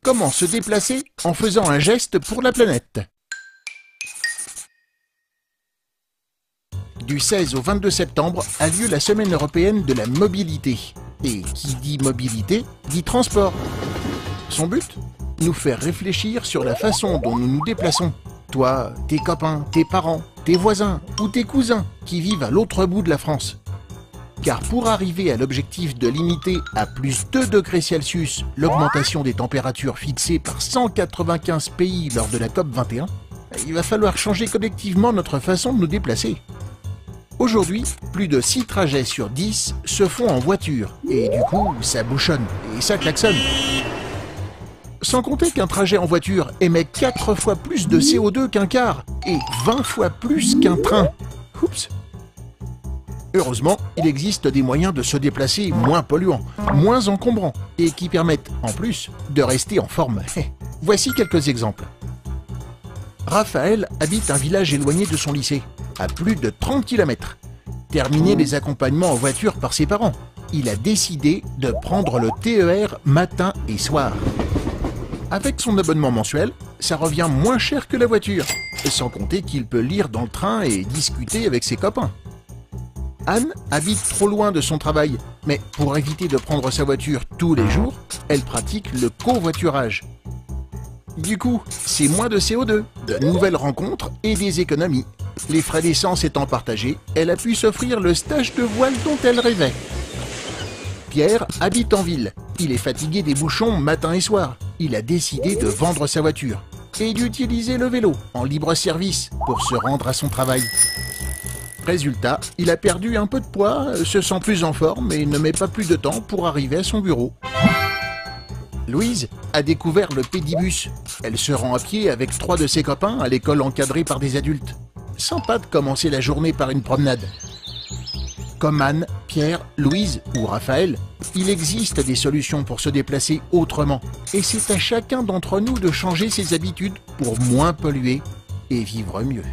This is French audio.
Comment se déplacer en faisant un geste pour la planète? Du 16 au 22 septembre a lieu la Semaine européenne de la mobilité. Et qui dit mobilité, dit transport. Son but? Nous faire réfléchir sur la façon dont nous nous déplaçons. Toi, tes copains, tes parents, tes voisins ou tes cousins qui vivent à l'autre bout de la France. Car pour arriver à l'objectif de limiter à plus 2 degrés Celsius l'augmentation des températures fixées par 195 pays lors de la COP21, il va falloir changer collectivement notre façon de nous déplacer. Aujourd'hui, plus de 6 trajets sur 10 se font en voiture, et du coup, ça bouchonne et ça klaxonne. Sans compter qu'un trajet en voiture émet 4 fois plus de CO2 qu'un car, et 20 fois plus qu'un train. Oups! Heureusement, il existe des moyens de se déplacer moins polluants, moins encombrants, et qui permettent, en plus, de rester en forme. Voici quelques exemples. Raphaël habite un village éloigné de son lycée, à plus de 30 km. Terminé les accompagnements en voiture par ses parents, il a décidé de prendre le TER matin et soir. Avec son abonnement mensuel, ça revient moins cher que la voiture, sans compter qu'il peut lire dans le train et discuter avec ses copains. Anne habite trop loin de son travail, mais pour éviter de prendre sa voiture tous les jours, elle pratique le covoiturage. Du coup, c'est moins de CO2, de nouvelles rencontres et des économies. Les frais d'essence étant partagés, elle a pu s'offrir le stage de voile dont elle rêvait. Pierre habite en ville. Il est fatigué des bouchons matin et soir. Il a décidé de vendre sa voiture et d'utiliser le vélo en libre service pour se rendre à son travail. Résultat, il a perdu un peu de poids, se sent plus en forme et ne met pas plus de temps pour arriver à son bureau. Louise a découvert le pédibus. Elle se rend à pied avec 3 de ses copains à l'école encadrée par des adultes. Sympa de commencer la journée par une promenade. Comme Anne, Pierre, Louise ou Raphaël, il existe des solutions pour se déplacer autrement. Et c'est à chacun d'entre nous de changer ses habitudes pour moins polluer et vivre mieux.